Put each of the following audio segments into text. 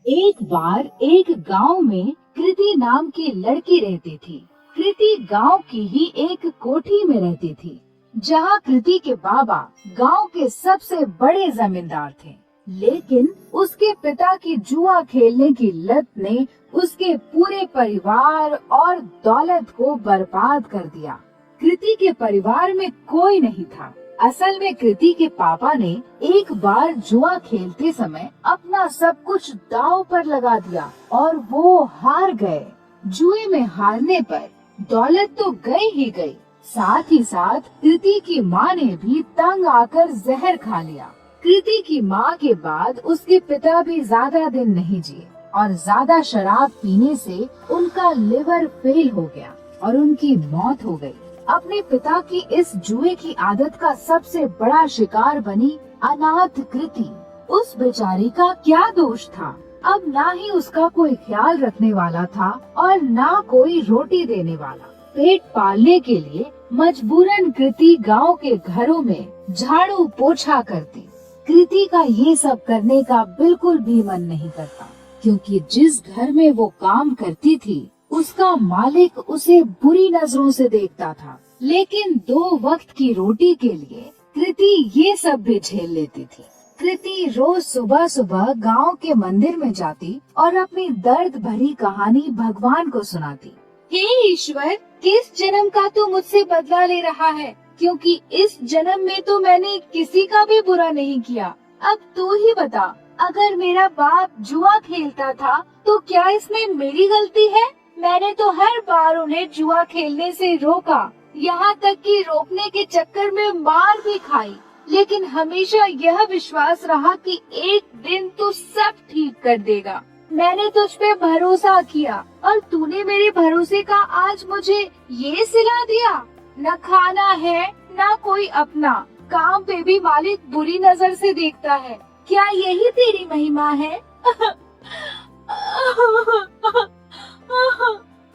एक बार एक गांव में कृति नाम की लड़की रहती थी। कृति गांव की ही एक कोठी में रहती थी, जहां कृति के बाबा गांव के सबसे बड़े जमींदार थे। लेकिन उसके पिता की जुआ खेलने की लत ने उसके पूरे परिवार और दौलत को बर्बाद कर दिया। कृति के परिवार में कोई नहीं था। असल में कृति के पापा ने एक बार जुआ खेलते समय अपना सब कुछ दांव पर लगा दिया और वो हार गए। जुए में हारने पर दौलत तो गई ही गई, साथ ही साथ कृति की माँ ने भी तंग आकर जहर खा लिया। कृति की माँ के बाद उसके पिता भी ज्यादा दिन नहीं जिए और ज्यादा शराब पीने से उनका लिवर फेल हो गया और उनकी मौत हो गई। अपने पिता की इस जुए की आदत का सबसे बड़ा शिकार बनी अनाथ कृति। उस बेचारी का क्या दोष था? अब ना ही उसका कोई ख्याल रखने वाला था और ना कोई रोटी देने वाला। पेट पालने के लिए मजबूरन कृति गांव के घरों में झाड़ू पोछा करती। कृति का ये सब करने का बिल्कुल भी मन नहीं करता, क्योंकि जिस घर में वो काम करती थी उसका मालिक उसे बुरी नजरों से देखता था। लेकिन 2 वक्त की रोटी के लिए कृति ये सब भी झेल लेती थी। कृति रोज सुबह सुबह गांव के मंदिर में जाती और अपनी दर्द भरी कहानी भगवान को सुनाती। हे ईश्वर, किस जन्म का तू मुझसे बदला ले रहा है? क्योंकि इस जन्म में तो मैंने किसी का भी बुरा नहीं किया। अब तू ही बता, अगर मेरा बाप जुआ खेलता था तो क्या इसमें मेरी गलती है? मैंने तो हर बार उन्हें जुआ खेलने से रोका, यहाँ तक कि रोकने के चक्कर में मार भी खाई, लेकिन हमेशा यह विश्वास रहा कि एक दिन तू सब ठीक कर देगा। मैंने तुझ पे भरोसा किया और तूने मेरे भरोसे का आज मुझे ये सिला दिया। न खाना है न कोई अपना, काम पे भी मालिक बुरी नजर से देखता है। क्या यही तेरी महिमा है?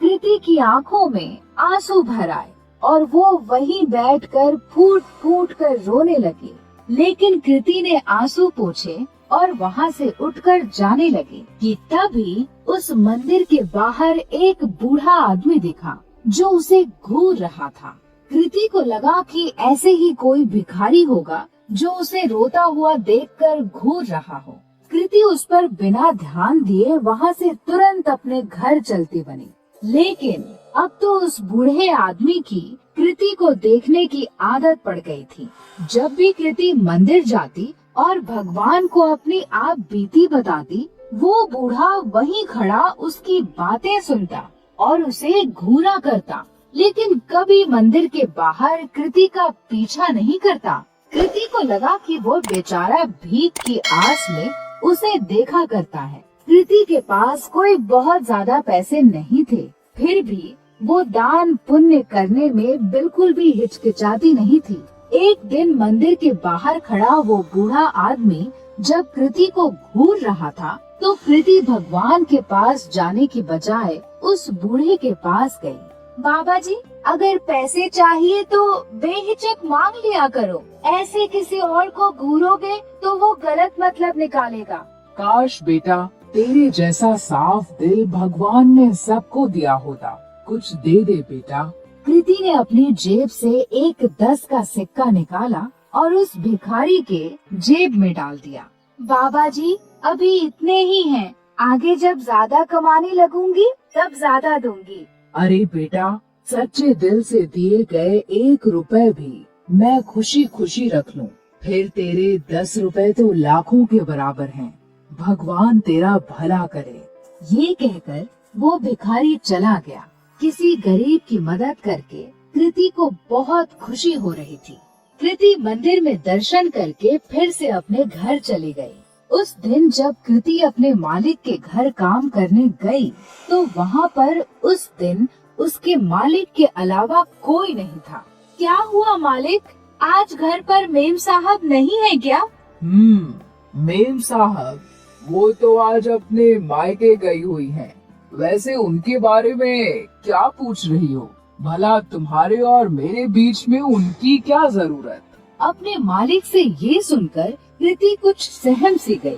कृति की आंखों में आंसू भर आए और वो वहीं बैठकर फूट फूट कर रोने लगी। लेकिन कृति ने आंसू पोंछे और वहाँ से उठकर जाने लगी कि तभी उस मंदिर के बाहर एक बूढ़ा आदमी दिखा जो उसे घूर रहा था। कृति को लगा कि ऐसे ही कोई भिखारी होगा जो उसे रोता हुआ देखकर घूर रहा हो। कृति उस पर बिना ध्यान दिए वहाँ से तुरंत अपने घर चलती बनी। लेकिन अब तो उस बूढ़े आदमी की कृति को देखने की आदत पड़ गई थी। जब भी कृति मंदिर जाती और भगवान को अपनी आप बीती बताती, वो बूढ़ा वहीं खड़ा उसकी बातें सुनता और उसे घूरा करता, लेकिन कभी मंदिर के बाहर कृति का पीछा नहीं करता। कृति को लगा कि वो बेचारा भीख की आस में उसे देखा करता है। कृति के पास कोई बहुत ज्यादा पैसे नहीं थे, फिर भी वो दान पुण्य करने में बिल्कुल भी हिचकिचाती नहीं थी। एक दिन मंदिर के बाहर खड़ा वो बूढ़ा आदमी जब कृति को घूर रहा था, तो कृति भगवान के पास जाने की बजाय उस बूढ़े के पास गई। बाबा जी, अगर पैसे चाहिए तो बेहिचक मांग लिया करो। ऐसे किसी और को घूरोगे तो वो गलत मतलब निकालेगा। काश बेटा, तेरे जैसा साफ दिल भगवान ने सबको दिया होता। कुछ दे दे बेटा। कृति ने अपनी जेब से एक 10 का सिक्का निकाला और उस भिखारी के जेब में डाल दिया। बाबा जी, अभी इतने ही हैं, आगे जब ज्यादा कमाने लगूंगी तब ज्यादा दूंगी। अरे बेटा, सच्चे दिल से दिए गए 1 रुपए भी मैं खुशी खुशी रख लूं, फिर तेरे 10 रुपए तो लाखों के बराबर हैं। भगवान तेरा भला करे। ये कहकर वो भिखारी चला गया। किसी गरीब की मदद करके कृति को बहुत खुशी हो रही थी। कृति मंदिर में दर्शन करके फिर से अपने घर चली गई। उस दिन जब कृति अपने मालिक के घर काम करने गई, तो वहाँ पर उस दिन उसके मालिक के अलावा कोई नहीं था। क्या हुआ मालिक, आज घर पर मेम साहब नहीं है क्या? मेम साहब वो तो आज अपने मायके गई हुई हैं। वैसे उनके बारे में क्या पूछ रही हो? भला तुम्हारे और मेरे बीच में उनकी क्या जरूरत? अपने मालिक से ये सुनकर कृति कुछ सहम सी गई।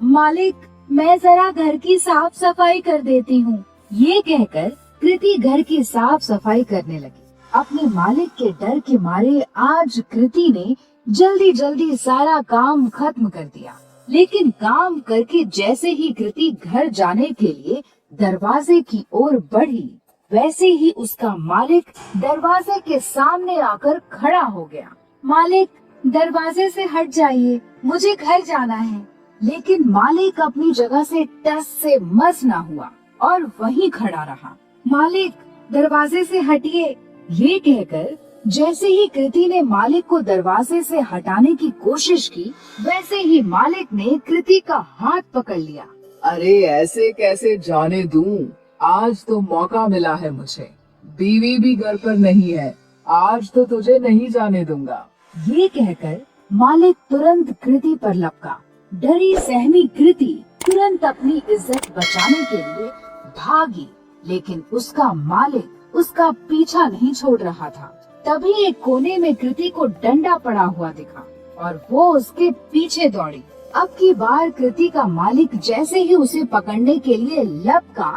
मालिक, मैं जरा घर की साफ सफाई कर देती हूँ। ये कहकर कृति घर की साफ सफाई करने लगी। अपने मालिक के डर के मारे आज कृति ने जल्दी जल्दी सारा काम खत्म कर दिया। लेकिन काम करके जैसे ही कृति घर जाने के लिए दरवाजे की ओर बढ़ी, वैसे ही उसका मालिक दरवाजे के सामने आकर खड़ा हो गया। मालिक, दरवाजे से हट जाइए, मुझे घर जाना है। लेकिन मालिक अपनी जगह से टस से मस न हुआ और वहीं खड़ा रहा। मालिक, दरवाजे से हटिए। ये कहकर जैसे ही कृति ने मालिक को दरवाजे से हटाने की कोशिश की, वैसे ही मालिक ने कृति का हाथ पकड़ लिया। अरे ऐसे कैसे जाने दूं? आज तो मौका मिला है मुझे। बीवी भी घर पर नहीं है, आज तो तुझे नहीं जाने दूंगा। ये कहकर मालिक तुरंत कृति पर लपका। डरी सहमी कृति तुरंत अपनी इज्जत बचाने के लिए भागी, लेकिन उसका मालिक उसका पीछा नहीं छोड़ रहा था। तभी एक कोने में कृति को डंडा पड़ा हुआ दिखा और वो उसके पीछे दौड़ी। अब की बार कृति का मालिक जैसे ही उसे पकड़ने के लिए लपका,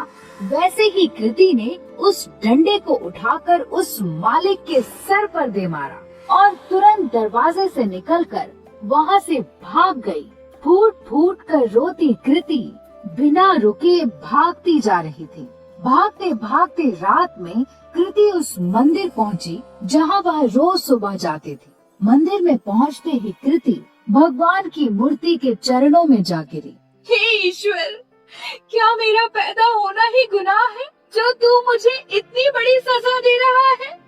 वैसे ही कृति ने उस डंडे को उठाकर उस मालिक के सर पर दे मारा और तुरंत दरवाजे से निकलकर वहाँ से भाग गई। फूट फूट कर रोती कृति बिना रुके भागती जा रही थी। भागते भागते रात में कृति उस मंदिर पहुंची जहां वह रोज सुबह जाती थी। मंदिर में पहुंचते ही कृति भगवान की मूर्ति के चरणों में जा गिरी। हे ईश्वर, क्या मेरा पैदा होना ही गुनाह है जो तू मुझे इतनी बड़ी सजा दे रहा है?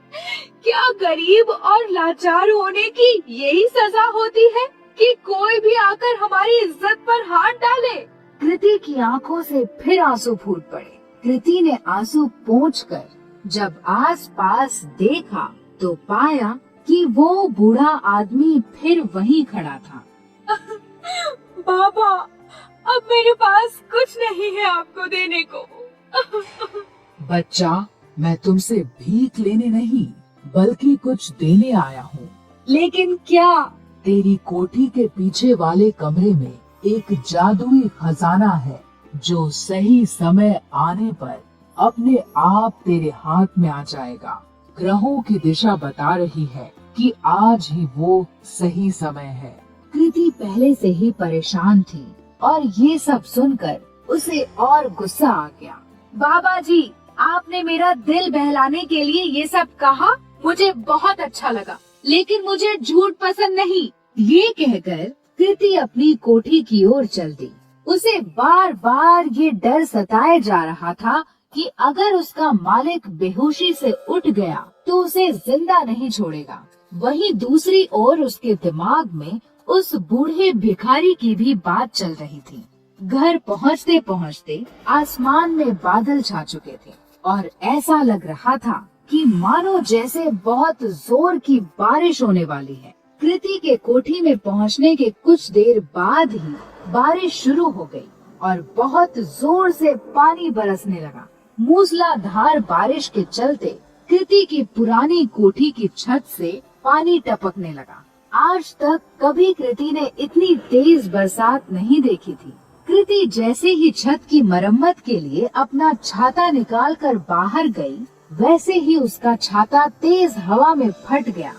क्या गरीब और लाचार होने की यही सजा होती है कि कोई भी आकर हमारी इज्जत पर हाथ डाले? कृति की आंखों से फिर आंसू फूट पड़े। कृति ने आंसू पोंछकर जब आसपास देखा तो पाया कि वो बूढ़ा आदमी फिर वहीं खड़ा था। बाबा, अब मेरे पास कुछ नहीं है आपको देने को। बच्चा, मैं तुमसे भीख लेने नहीं बल्कि कुछ देने आया हूँ। लेकिन क्या? तेरी कोठी के पीछे वाले कमरे में एक जादुई खजाना है जो सही समय आने पर अपने आप तेरे हाथ में आ जाएगा। ग्रहों की दिशा बता रही है कि आज ही वो सही समय है। कृति पहले से ही परेशान थी और ये सब सुनकर उसे और गुस्सा आ गया। बाबा जी, आपने मेरा दिल बहलाने के लिए ये सब कहा, मुझे बहुत अच्छा लगा, लेकिन मुझे झूठ पसंद नहीं। ये कहकर कृति अपनी कोठी की ओर चल दी। उसे बार बार ये डर सताए जा रहा था कि अगर उसका मालिक बेहोशी से उठ गया तो उसे जिंदा नहीं छोड़ेगा। वहीं दूसरी ओर उसके दिमाग में उस बूढ़े भिखारी की भी बात चल रही थी। घर पहुँचते पहुँचते आसमान में बादल छा चुके थे और ऐसा लग रहा था कि मानो जैसे बहुत जोर की बारिश होने वाली है। कृति के कोठी में पहुँचने के कुछ देर बाद ही बारिश शुरू हो गई और बहुत जोर से पानी बरसने लगा। मूसलाधार बारिश के चलते कृति की पुरानी कोठी की छत से पानी टपकने लगा। आज तक कभी कृति ने इतनी तेज बरसात नहीं देखी थी। कृति जैसे ही छत की मरम्मत के लिए अपना छाता निकालकर बाहर गई, वैसे ही उसका छाता तेज हवा में फट गया।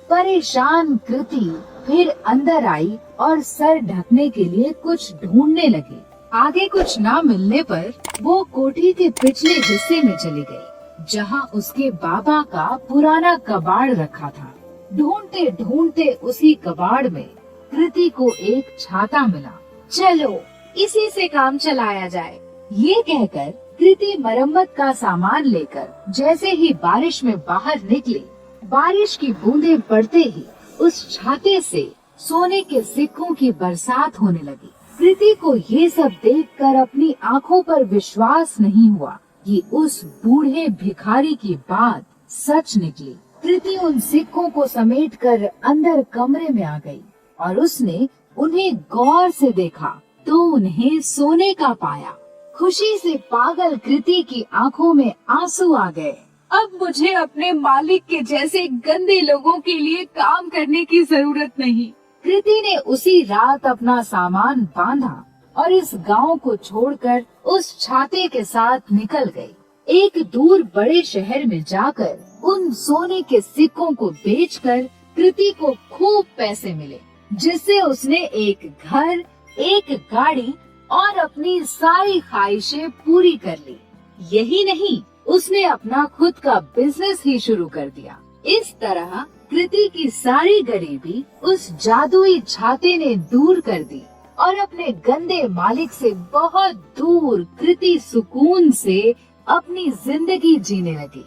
परेशान कृति फिर अंदर आई और सर ढकने के लिए कुछ ढूंढने लगी। आगे कुछ ना मिलने पर वो कोठी के पिछले हिस्से में चली गई, जहां उसके बाबा का पुराना कबाड़ रखा था। ढूंढते ढूंढते उसी कबाड़ में कृति को एक छाता मिला। चलो, इसी से काम चलाया जाए। ये कहकर कृति मरम्मत का सामान लेकर जैसे ही बारिश में बाहर निकली, बारिश की बूंदें पड़ते ही उस छाते से सोने के सिक्कों की बरसात होने लगी। कृति को ये सब देखकर अपनी आंखों पर विश्वास नहीं हुआ कि उस बूढ़े भिखारी की बात सच निकली। कृति उन सिक्कों को समेटकर अंदर कमरे में आ गई और उसने उन्हें गौर से देखा तो उन्हें सोने का पाया। खुशी से पागल कृति की आंखों में आंसू आ गए। अब मुझे अपने मालिक के जैसे गंदे लोगों के लिए काम करने की जरूरत नहीं। कृति ने उसी रात अपना सामान बांधा और इस गांव को छोड़कर उस छाते के साथ निकल गई। एक दूर बड़े शहर में जाकर उन सोने के सिक्कों को बेचकर कृति को खूब पैसे मिले, जिससे उसने एक घर, एक गाड़ी और अपनी सारी ख्वाहिशें पूरी कर ली। यही नहीं, उसने अपना खुद का बिजनेस ही शुरू कर दिया। इस तरह कृति की सारी गरीबी उस जादुई छाते ने दूर कर दी और अपने गंदे मालिक से बहुत दूर कृति सुकून से अपनी जिंदगी जीने लगी।